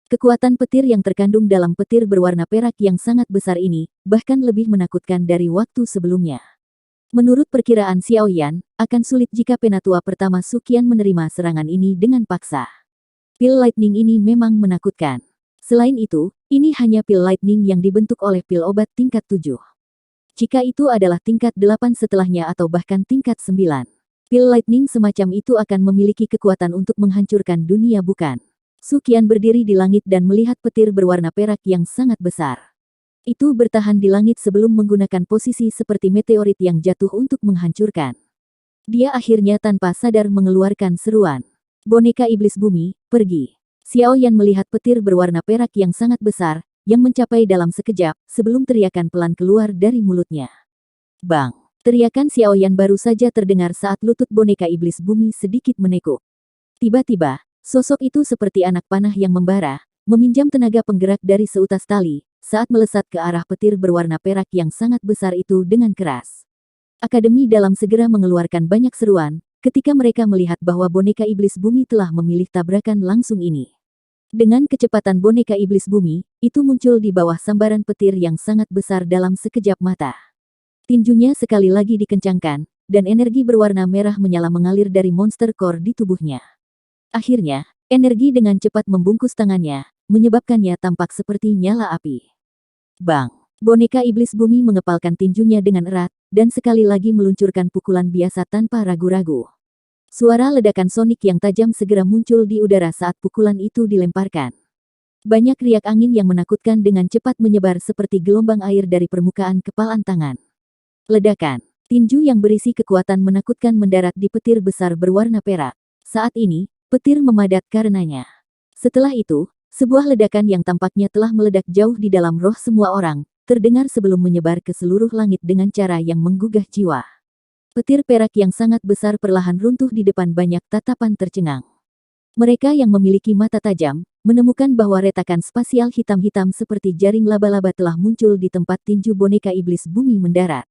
A: Kekuatan petir yang terkandung dalam petir berwarna perak yang sangat besar ini, bahkan lebih menakutkan dari waktu sebelumnya. Menurut perkiraan Xiao Yan, akan sulit jika penatua pertama Su Qian menerima serangan ini dengan paksa. Pil lightning ini memang menakutkan. Selain itu, ini hanya pil lightning yang dibentuk oleh pil obat tingkat 7. Jika itu adalah tingkat 8 setelahnya atau bahkan tingkat 9. Pil lightning semacam itu akan memiliki kekuatan untuk menghancurkan dunia bukan? Su Qian berdiri di langit dan melihat petir berwarna perak yang sangat besar. Itu bertahan di langit sebelum menggunakan posisi seperti meteorit yang jatuh untuk menghancurkan. Dia akhirnya tanpa sadar mengeluarkan seruan. Boneka iblis bumi, pergi. Xiao Yan melihat petir berwarna perak yang sangat besar, yang mencapai dalam sekejap, sebelum teriakan pelan keluar dari mulutnya. Bang! Teriakan Xiaoyan baru saja terdengar saat lutut boneka iblis bumi sedikit menekuk. Tiba-tiba, sosok itu seperti anak panah yang membara, meminjam tenaga penggerak dari seutas tali, saat melesat ke arah petir berwarna perak yang sangat besar itu dengan keras. Akademi Dalam segera mengeluarkan banyak seruan, ketika mereka melihat bahwa boneka iblis bumi telah memilih tabrakan langsung ini. Dengan kecepatan boneka iblis bumi, itu muncul di bawah sambaran petir yang sangat besar dalam sekejap mata. Tinjunya sekali lagi dikencangkan, dan energi berwarna merah menyala mengalir dari monster core di tubuhnya. Akhirnya, energi dengan cepat membungkus tangannya, menyebabkannya tampak seperti nyala api. Bang! Boneka iblis bumi mengepalkan tinjunya dengan erat, dan sekali lagi meluncurkan pukulan biasa tanpa ragu-ragu. Suara ledakan sonik yang tajam segera muncul di udara saat pukulan itu dilemparkan. Banyak riak angin yang menakutkan dengan cepat menyebar seperti gelombang air dari permukaan kepalan tangan. Ledakan. Tinju yang berisi kekuatan menakutkan mendarat di petir besar berwarna perak. Saat ini, petir memadat karenanya. Setelah itu, sebuah ledakan yang tampaknya telah meledak jauh di dalam roh semua orang, terdengar sebelum menyebar ke seluruh langit dengan cara yang menggugah jiwa. Petir perak yang sangat besar perlahan runtuh di depan banyak tatapan tercengang. Mereka yang memiliki mata tajam, menemukan bahwa retakan spasial hitam-hitam seperti jaring laba-laba telah muncul di tempat tinju boneka iblis bumi mendarat.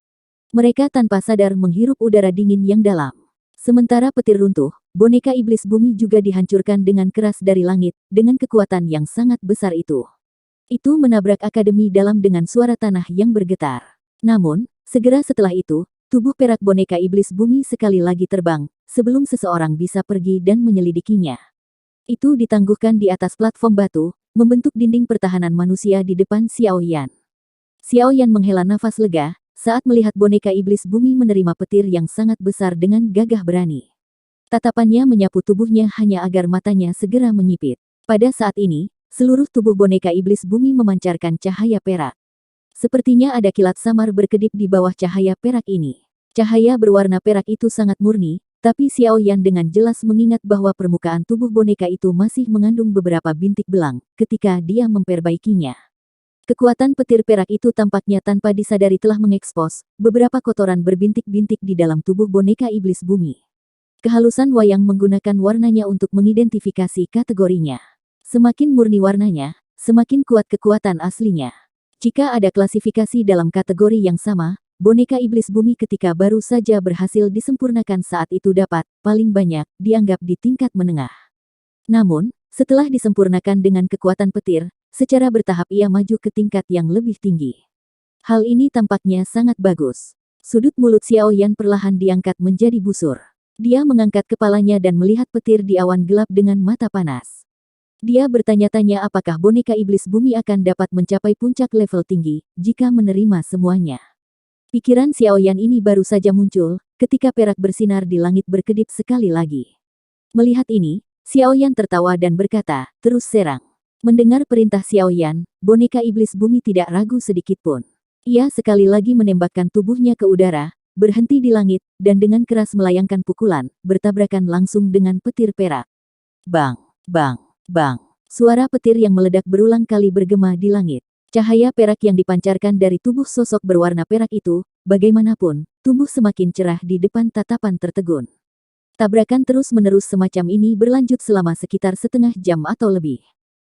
A: Mereka tanpa sadar menghirup udara dingin yang dalam. Sementara petir runtuh, boneka iblis bumi juga dihancurkan dengan keras dari langit, dengan kekuatan yang sangat besar itu. Itu menabrak Akademi Dalam dengan suara tanah yang bergetar. Namun, segera setelah itu, tubuh perak boneka iblis bumi sekali lagi terbang, sebelum seseorang bisa pergi dan menyelidikinya. Itu ditangguhkan di atas platform batu, membentuk dinding pertahanan manusia di depan Xiaoyan. Xiaoyan menghela nafas lega, saat melihat boneka iblis bumi menerima petir yang sangat besar dengan gagah berani. Tatapannya menyapu tubuhnya hanya agar matanya segera menyipit. Pada saat ini, seluruh tubuh boneka iblis bumi memancarkan cahaya perak. Sepertinya ada kilat samar berkedip di bawah cahaya perak ini. Cahaya berwarna perak itu sangat murni, tapi Xiaoyan dengan jelas mengingat bahwa permukaan tubuh boneka itu masih mengandung beberapa bintik belang ketika dia memperbaikinya. Kekuatan petir perak itu tampaknya tanpa disadari telah mengekspos beberapa kotoran berbintik-bintik di dalam tubuh boneka iblis bumi. Kehalusan wayang menggunakan warnanya untuk mengidentifikasi kategorinya. Semakin murni warnanya, semakin kuat kekuatan aslinya. Jika ada klasifikasi dalam kategori yang sama, boneka iblis bumi ketika baru saja berhasil disempurnakan saat itu dapat, paling banyak, dianggap di tingkat menengah. Namun, setelah disempurnakan dengan kekuatan petir, secara bertahap ia maju ke tingkat yang lebih tinggi. Hal ini tampaknya sangat bagus. Sudut mulut Xiaoyan perlahan diangkat menjadi busur. Dia mengangkat kepalanya dan melihat petir di awan gelap dengan mata panas. Dia bertanya-tanya apakah boneka iblis bumi akan dapat mencapai puncak level tinggi, jika menerima semuanya. Pikiran Xiaoyan ini baru saja muncul, ketika perak bersinar di langit berkedip sekali lagi. Melihat ini, Xiaoyan tertawa dan berkata, terus serang. Mendengar perintah Xiaoyan, boneka iblis bumi tidak ragu sedikitpun. Ia sekali lagi menembakkan tubuhnya ke udara, berhenti di langit, dan dengan keras melayangkan pukulan, bertabrakan langsung dengan petir perak. Bang! Bang! Bang! Suara petir yang meledak berulang kali bergema di langit. Cahaya perak yang dipancarkan dari tubuh sosok berwarna perak itu, bagaimanapun, tumbuh semakin cerah di depan tatapan tertegun. Tabrakan terus-menerus semacam ini berlanjut selama sekitar setengah jam atau lebih.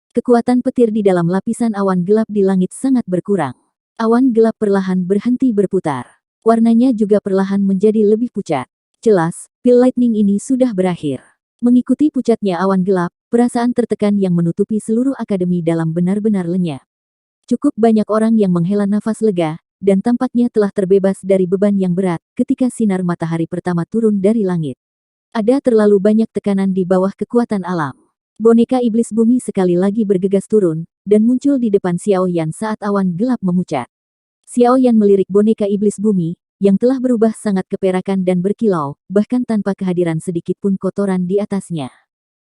A: Kekuatan petir di dalam lapisan awan gelap di langit sangat berkurang. Awan gelap perlahan berhenti berputar. Warnanya juga perlahan menjadi lebih pucat. Jelas, pil lightning ini sudah berakhir. Mengikuti pucatnya awan gelap, perasaan tertekan yang menutupi seluruh Akademi Dalam benar-benar lenyap. Cukup banyak orang yang menghela nafas lega, dan tampaknya telah terbebas dari beban yang berat ketika sinar matahari pertama turun dari langit. Ada terlalu banyak tekanan di bawah kekuatan alam. Boneka iblis bumi sekali lagi bergegas turun, dan muncul di depan Xiaoyan saat awan gelap memucat. Xiaoyan melirik boneka iblis bumi, yang telah berubah sangat keperakan dan berkilau, bahkan tanpa kehadiran sedikit pun kotoran di atasnya.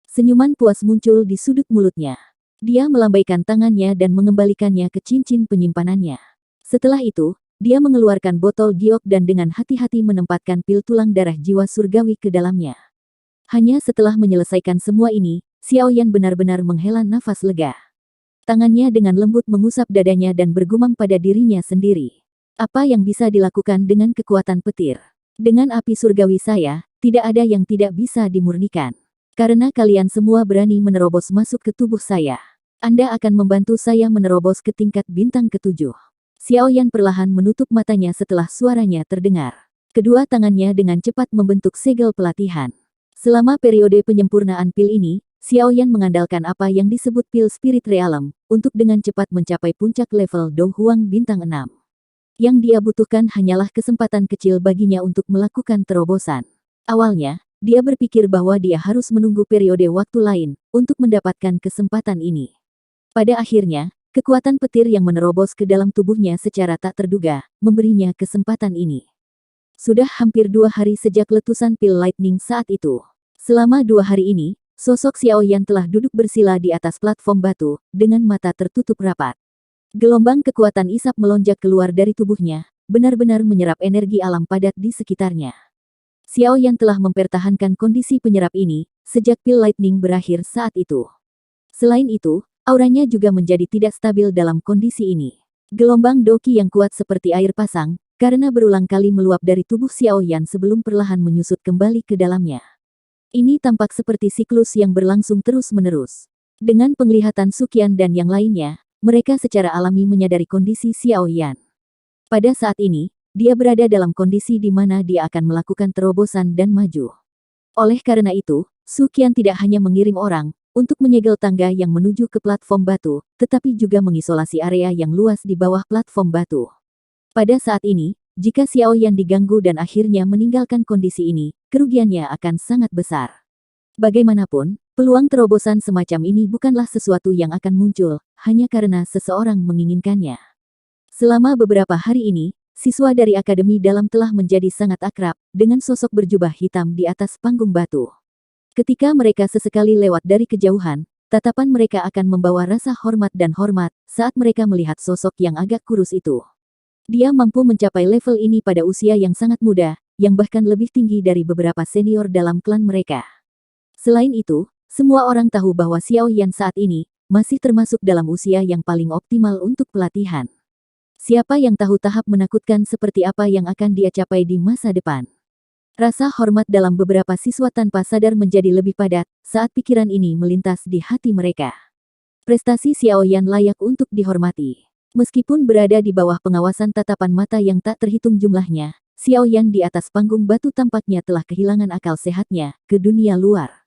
A: Senyuman puas muncul di sudut mulutnya. Dia melambaikan tangannya dan mengembalikannya ke cincin penyimpanannya. Setelah itu, dia mengeluarkan botol giok dan dengan hati-hati menempatkan pil tulang darah jiwa surgawi ke dalamnya. Hanya setelah menyelesaikan semua ini, Xiaoyan benar-benar menghela nafas lega. Tangannya dengan lembut mengusap dadanya dan bergumam pada dirinya sendiri. Apa yang bisa dilakukan dengan kekuatan petir? Dengan api surgawi saya, tidak ada yang tidak bisa dimurnikan. Karena kalian semua berani menerobos masuk ke tubuh saya. Anda akan membantu saya menerobos ke tingkat bintang ke-7. Xiaoyan perlahan menutup matanya setelah suaranya terdengar. Kedua tangannya dengan cepat membentuk segel pelatihan. Selama periode penyempurnaan pil ini, Xiaoyan mengandalkan apa yang disebut pil Spirit Realm, untuk dengan cepat mencapai puncak level Dou Huang bintang 6. Yang dia butuhkan hanyalah kesempatan kecil baginya untuk melakukan terobosan. Awalnya, dia berpikir bahwa dia harus menunggu periode waktu lain, untuk mendapatkan kesempatan ini. Pada akhirnya, kekuatan petir yang menerobos ke dalam tubuhnya secara tak terduga, memberinya kesempatan ini. Sudah hampir 2 hari sejak letusan pil Lightning saat itu. Selama 2 hari ini, sosok Xiaoyan telah duduk bersila di atas platform batu, dengan mata tertutup rapat. Gelombang kekuatan isap melonjak keluar dari tubuhnya, benar-benar menyerap energi alam padat di sekitarnya. Xiaoyan telah mempertahankan kondisi penyerap ini, sejak pil Lightning berakhir saat itu. Selain itu, auranya juga menjadi tidak stabil dalam kondisi ini. Gelombang doki yang kuat seperti air pasang, karena berulang kali meluap dari tubuh Xiaoyan sebelum perlahan menyusut kembali ke dalamnya. Ini tampak seperti siklus yang berlangsung terus-menerus. Dengan penglihatan Suqian dan yang lainnya, mereka secara alami menyadari kondisi Xiaoyan. Pada saat ini, dia berada dalam kondisi di mana dia akan melakukan terobosan dan maju. Oleh karena itu, Suqian tidak hanya mengirim orang untuk menyegel tangga yang menuju ke platform batu, tetapi juga mengisolasi area yang luas di bawah platform batu. Pada saat ini, jika Xiaoyan diganggu dan akhirnya meninggalkan kondisi ini, kerugiannya akan sangat besar. Bagaimanapun, peluang terobosan semacam ini bukanlah sesuatu yang akan muncul, hanya karena seseorang menginginkannya. Selama beberapa hari ini, siswa dari Akademi Dalam telah menjadi sangat akrab dengan sosok berjubah hitam di atas panggung batu. Ketika mereka sesekali lewat dari kejauhan, tatapan mereka akan membawa rasa hormat dan hormat saat mereka melihat sosok yang agak kurus itu. Dia mampu mencapai level ini pada usia yang sangat muda, yang bahkan lebih tinggi dari beberapa senior dalam klan mereka. Selain itu, semua orang tahu bahwa Xiaoyan saat ini masih termasuk dalam usia yang paling optimal untuk pelatihan. Siapa yang tahu tahap menakutkan seperti apa yang akan dia capai di masa depan. Rasa hormat dalam beberapa siswa tanpa sadar menjadi lebih padat saat pikiran ini melintas di hati mereka. Prestasi Xiaoyan layak untuk dihormati. Meskipun berada di bawah pengawasan tatapan mata yang tak terhitung jumlahnya, Xiaoyan di atas panggung batu tampaknya telah kehilangan akal sehatnya ke dunia luar.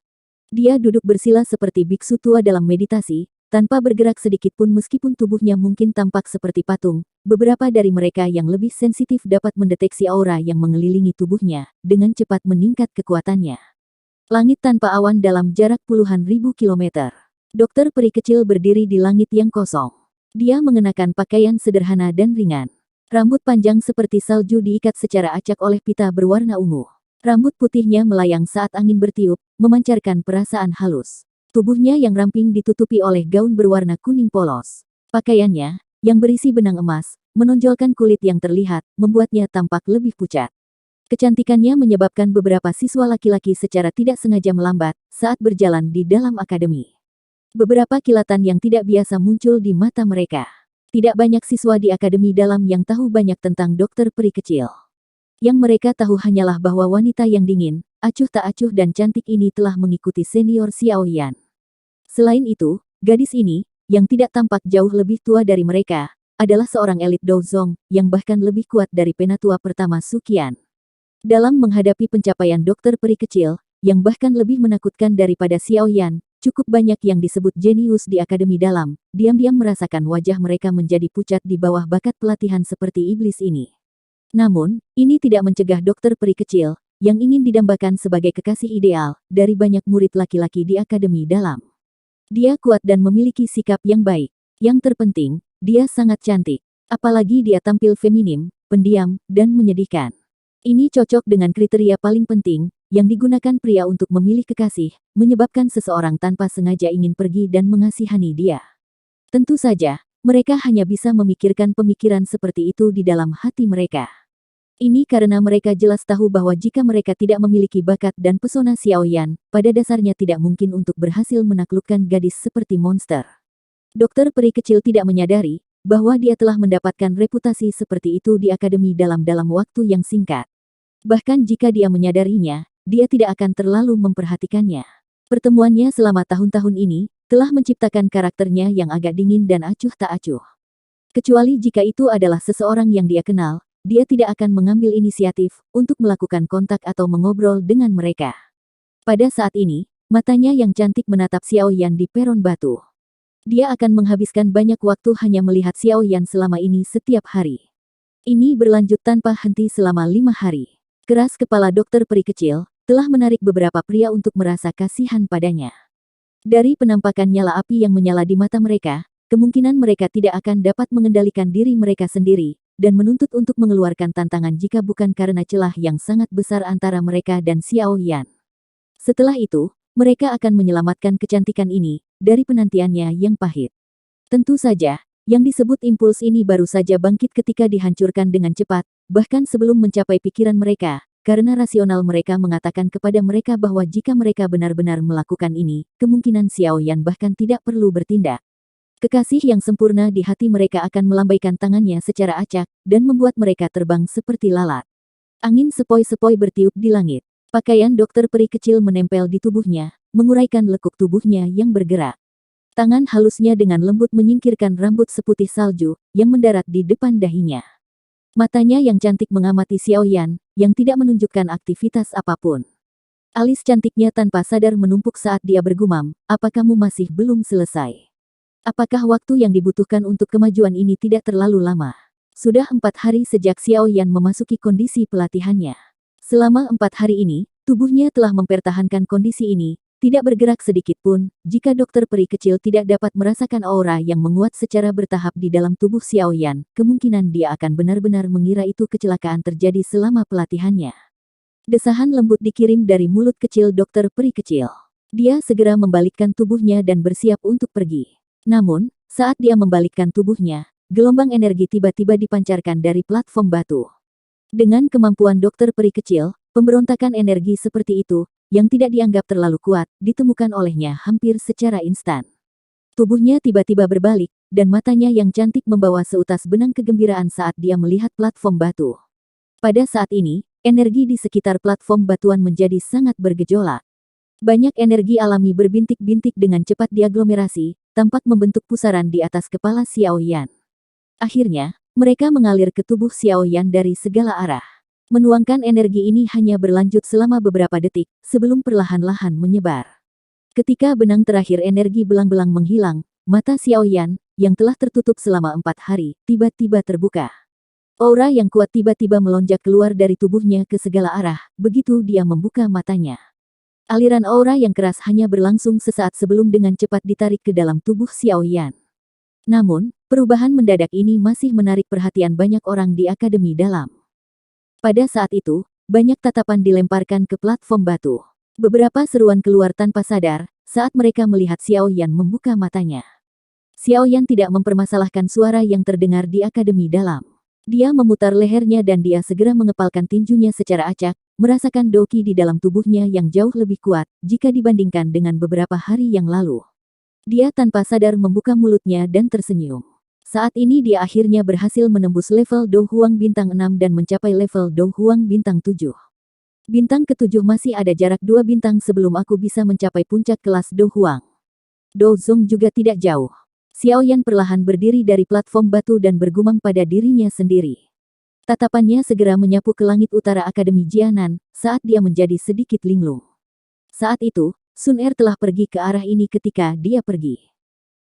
A: Dia duduk bersila seperti biksu tua dalam meditasi, tanpa bergerak sedikit pun meskipun tubuhnya mungkin tampak seperti patung. Beberapa dari mereka yang lebih sensitif dapat mendeteksi aura yang mengelilingi tubuhnya, dengan cepat meningkat kekuatannya. Langit tanpa awan dalam jarak puluhan ribu kilometer. Dokter peri kecil berdiri di langit yang kosong. Dia mengenakan pakaian sederhana dan ringan. Rambut panjang seperti salju diikat secara acak oleh pita berwarna ungu. Rambut putihnya melayang saat angin bertiup, memancarkan perasaan halus. Tubuhnya yang ramping ditutupi oleh gaun berwarna kuning polos. Pakaiannya, yang berisi benang emas, menonjolkan kulit yang terlihat, membuatnya tampak lebih pucat. Kecantikannya menyebabkan beberapa siswa laki-laki secara tidak sengaja melambat saat berjalan di dalam akademi. Beberapa kilatan yang tidak biasa muncul di mata mereka. Tidak banyak siswa di Akademi Dalam yang tahu banyak tentang dokter peri kecil. Yang mereka tahu hanyalah bahwa wanita yang dingin, acuh tak acuh dan cantik ini telah mengikuti senior Xiaoyan. Selain itu, gadis ini, yang tidak tampak jauh lebih tua dari mereka, adalah seorang elit Douzong, yang bahkan lebih kuat dari penatua pertama Suqian. Dalam menghadapi pencapaian dokter peri kecil, yang bahkan lebih menakutkan daripada Xiaoyan, cukup banyak yang disebut jenius di Akademi Dalam, diam-diam merasakan wajah mereka menjadi pucat di bawah bakat pelatihan seperti iblis ini. Namun, ini tidak mencegah dokter peri kecil, yang ingin didambakan sebagai kekasih ideal, dari banyak murid laki-laki di Akademi Dalam. Dia kuat dan memiliki sikap yang baik. Yang terpenting, dia sangat cantik. Apalagi dia tampil feminim, pendiam, dan menyedihkan. Ini cocok dengan kriteria paling penting, yang digunakan pria untuk memilih kekasih, menyebabkan seseorang tanpa sengaja ingin pergi dan mengasihani dia. Tentu saja, mereka hanya bisa memikirkan pemikiran seperti itu di dalam hati mereka. Ini karena mereka jelas tahu bahwa jika mereka tidak memiliki bakat dan pesona Xiaoyan, pada dasarnya tidak mungkin untuk berhasil menaklukkan gadis seperti monster. Dokter peri kecil tidak menyadari bahwa dia telah mendapatkan reputasi seperti itu di akademi dalam waktu yang singkat. Bahkan jika dia menyadarinya, dia tidak akan terlalu memperhatikannya. Pertemuannya selama tahun-tahun ini telah menciptakan karakternya yang agak dingin dan acuh tak acuh. Kecuali jika itu adalah seseorang yang dia kenal, dia tidak akan mengambil inisiatif untuk melakukan kontak atau mengobrol dengan mereka. Pada saat ini, matanya yang cantik menatap Xiao Yan di peron batu. Dia akan menghabiskan banyak waktu hanya melihat Xiao Yan selama ini setiap hari. Ini berlanjut tanpa henti selama 5 hari. Keras kepala dokter peri kecil telah menarik beberapa pria untuk merasa kasihan padanya. Dari penampakan nyala api yang menyala di mata mereka, kemungkinan mereka tidak akan dapat mengendalikan diri mereka sendiri, dan menuntut untuk mengeluarkan tantangan jika bukan karena celah yang sangat besar antara mereka dan Xiao Yan. Setelah itu, mereka akan menyelamatkan kecantikan ini dari penantiannya yang pahit. Tentu saja, yang disebut impuls ini baru saja bangkit ketika dihancurkan dengan cepat, bahkan sebelum mencapai pikiran mereka, karena rasional mereka mengatakan kepada mereka bahwa jika mereka benar-benar melakukan ini, kemungkinan Xiao Yan bahkan tidak perlu bertindak. Kekasih yang sempurna di hati mereka akan melambaikan tangannya secara acak, dan membuat mereka terbang seperti lalat. Angin sepoi-sepoi bertiup di langit. Pakaian dokter peri kecil menempel di tubuhnya, menguraikan lekuk tubuhnya yang bergerak. Tangan halusnya dengan lembut menyingkirkan rambut seputih salju, yang mendarat di depan dahinya. Matanya yang cantik mengamati Xiao Yan, yang tidak menunjukkan aktivitas apapun. Alis cantiknya tanpa sadar menumpuk saat dia bergumam, "Apa kamu masih belum selesai? Apakah waktu yang dibutuhkan untuk kemajuan ini tidak terlalu lama?" Sudah 4 hari sejak Xiao Yan memasuki kondisi pelatihannya. Selama 4 hari ini, tubuhnya telah mempertahankan kondisi ini, tidak bergerak sedikit pun. Jika dokter peri kecil tidak dapat merasakan aura yang menguat secara bertahap di dalam tubuh Xiao Yan, kemungkinan dia akan benar-benar mengira itu kecelakaan terjadi selama pelatihannya. Desahan lembut dikirim dari mulut kecil dokter peri kecil. Dia segera membalikkan tubuhnya dan bersiap untuk pergi. Namun, saat dia membalikkan tubuhnya, gelombang energi tiba-tiba dipancarkan dari platform batu. Dengan kemampuan dokter peri kecil, pemberontakan energi seperti itu, yang tidak dianggap terlalu kuat, ditemukan olehnya hampir secara instan. Tubuhnya tiba-tiba berbalik, dan matanya yang cantik membawa seutas benang kegembiraan saat dia melihat platform batu. Pada saat ini, energi di sekitar platform batuan menjadi sangat bergejolak. Banyak energi alami berbintik-bintik dengan cepat diaglomerasi, tampak membentuk pusaran di atas kepala Xiao Yan. Akhirnya, mereka mengalir ke tubuh Xiao Yan dari segala arah. Menuangkan energi ini hanya berlanjut selama beberapa detik, sebelum perlahan-lahan menyebar. Ketika benang terakhir energi belang-belang menghilang, mata Xiao Yan, yang telah tertutup selama 4 hari, tiba-tiba terbuka. Aura yang kuat tiba-tiba melonjak keluar dari tubuhnya ke segala arah, begitu dia membuka matanya. Aliran aura yang keras hanya berlangsung sesaat sebelum dengan cepat ditarik ke dalam tubuh Xiao Yan. Namun, perubahan mendadak ini masih menarik perhatian banyak orang di akademi dalam. Pada saat itu, banyak tatapan dilemparkan ke platform batu. Beberapa seruan keluar tanpa sadar, saat mereka melihat Xiao Yan membuka matanya. Xiao Yan tidak mempermasalahkan suara yang terdengar di akademi dalam. Dia memutar lehernya dan dia segera mengepalkan tinjunya secara acak, merasakan doki di dalam tubuhnya yang jauh lebih kuat, jika dibandingkan dengan beberapa hari yang lalu. Dia tanpa sadar membuka mulutnya dan tersenyum. Saat ini dia akhirnya berhasil menembus level Do Huang bintang 6 dan mencapai level Do Huang bintang 7. Bintang ke-7 masih ada jarak 2 bintang sebelum aku bisa mencapai puncak kelas Do Huang. Do Zong juga tidak jauh. Xiao Yan perlahan berdiri dari platform batu dan bergumam pada dirinya sendiri. Tatapannya segera menyapu ke langit utara Akademi Jianan, saat dia menjadi sedikit linglung. Saat itu, Sun Er telah pergi ke arah ini ketika dia pergi.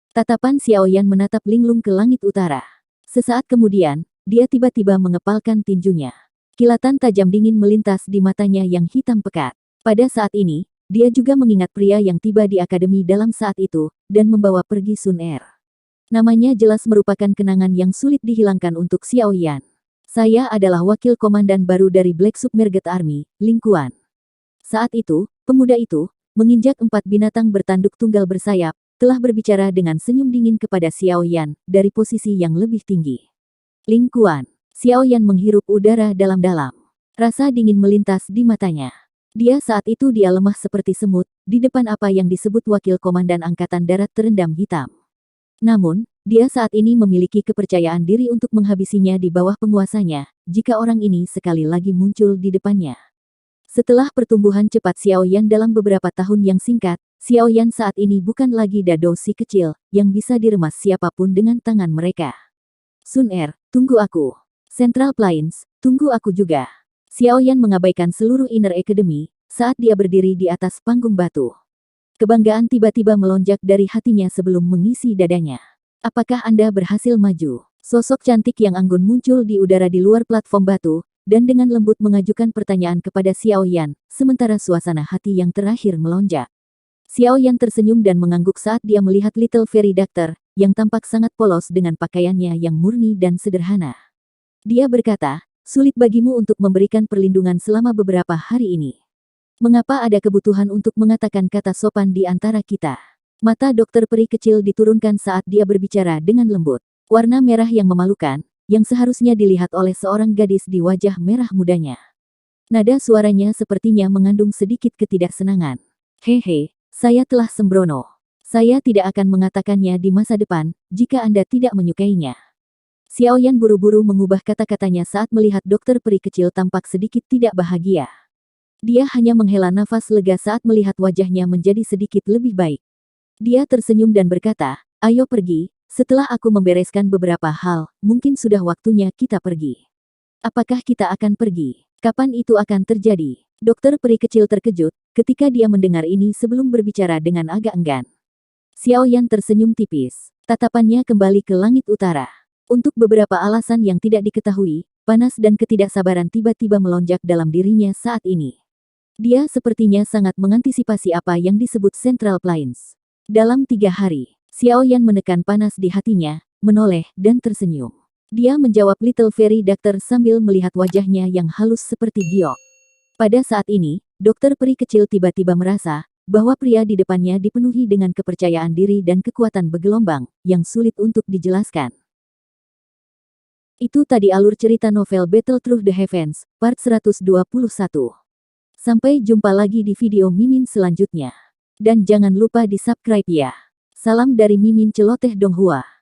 A: Tatapan Xiao Yan menatap linglung ke langit utara. Sesaat kemudian, dia tiba-tiba mengepalkan tinjunya. Kilatan tajam dingin melintas di matanya yang hitam pekat. Pada saat ini, dia juga mengingat pria yang tiba di akademi dalam saat itu, dan membawa pergi Sun Er. Namanya jelas merupakan kenangan yang sulit dihilangkan untuk Xiao Yan. "Saya adalah wakil komandan baru dari Black Submerged Army, Ling Quan." Saat itu, pemuda itu, menginjak 4 binatang bertanduk tunggal bersayap, telah berbicara dengan senyum dingin kepada Xiao Yan, dari posisi yang lebih tinggi. "Ling Quan." Xiao Yan menghirup udara dalam-dalam. Rasa dingin melintas di matanya. Saat itu dia lemah seperti semut, di depan apa yang disebut wakil komandan angkatan darat terendam hitam. Namun, Dia saat ini memiliki kepercayaan diri untuk menghabisinya di bawah penguasanya, jika orang ini sekali lagi muncul di depannya. Setelah pertumbuhan cepat Xiao Yan dalam beberapa tahun yang singkat, Xiao Yan saat ini bukan lagi dado si kecil, yang bisa diremas siapapun dengan tangan mereka. Sun Er, tunggu aku. Central Plains, tunggu aku juga. Xiao Yan mengabaikan seluruh Inner Academy, saat dia berdiri di atas panggung batu. Kebanggaan tiba-tiba melonjak dari hatinya sebelum mengisi dadanya. Apakah Anda berhasil maju? Sosok cantik yang anggun muncul di udara di luar platform batu, dan dengan lembut mengajukan pertanyaan kepada Xiao Yan, sementara suasana hati yang terakhir melonjak. Xiao Yan tersenyum dan mengangguk saat dia melihat Little Fairy Doctor, yang tampak sangat polos dengan pakaiannya yang murni dan sederhana. Dia berkata, sulit bagimu untuk memberikan perlindungan selama beberapa hari ini. Mengapa ada kebutuhan untuk mengatakan kata sopan di antara kita? Mata dokter peri kecil diturunkan saat dia berbicara dengan lembut. Warna merah yang memalukan, yang seharusnya dilihat oleh seorang gadis di wajah merah mudanya. Nada suaranya sepertinya mengandung sedikit ketidaksenangan. Hehe, saya telah sembrono. Saya tidak akan mengatakannya di masa depan, jika Anda tidak menyukainya. Xiao Yan buru-buru mengubah kata-katanya saat melihat dokter peri kecil tampak sedikit tidak bahagia. Dia hanya menghela nafas lega saat melihat wajahnya menjadi sedikit lebih baik. Dia tersenyum dan berkata, ayo pergi, setelah aku membereskan beberapa hal, mungkin sudah waktunya kita pergi. Apakah kita akan pergi? Kapan itu akan terjadi? Dokter peri kecil terkejut, ketika dia mendengar ini sebelum berbicara dengan agak enggan. Xiao Yan tersenyum tipis. Tatapannya kembali ke langit utara. Untuk beberapa alasan yang tidak diketahui, panas dan ketidaksabaran tiba-tiba melonjak dalam dirinya saat ini. Dia sepertinya sangat mengantisipasi apa yang disebut Central Plains. Dalam 3 hari, Xiao Yan menekan panas di hatinya, menoleh, dan tersenyum. Dia menjawab Little Fairy Doctor sambil melihat wajahnya yang halus seperti giok. Pada saat ini, dokter peri kecil tiba-tiba merasa bahwa pria di depannya dipenuhi dengan kepercayaan diri dan kekuatan bergelombang, yang sulit untuk dijelaskan. Itu tadi alur cerita novel Battle Through the Heavens, part 121. Sampai jumpa lagi di video Mimin selanjutnya. Dan jangan lupa di subscribe ya. Salam dari Mimin Celoteh Donghua.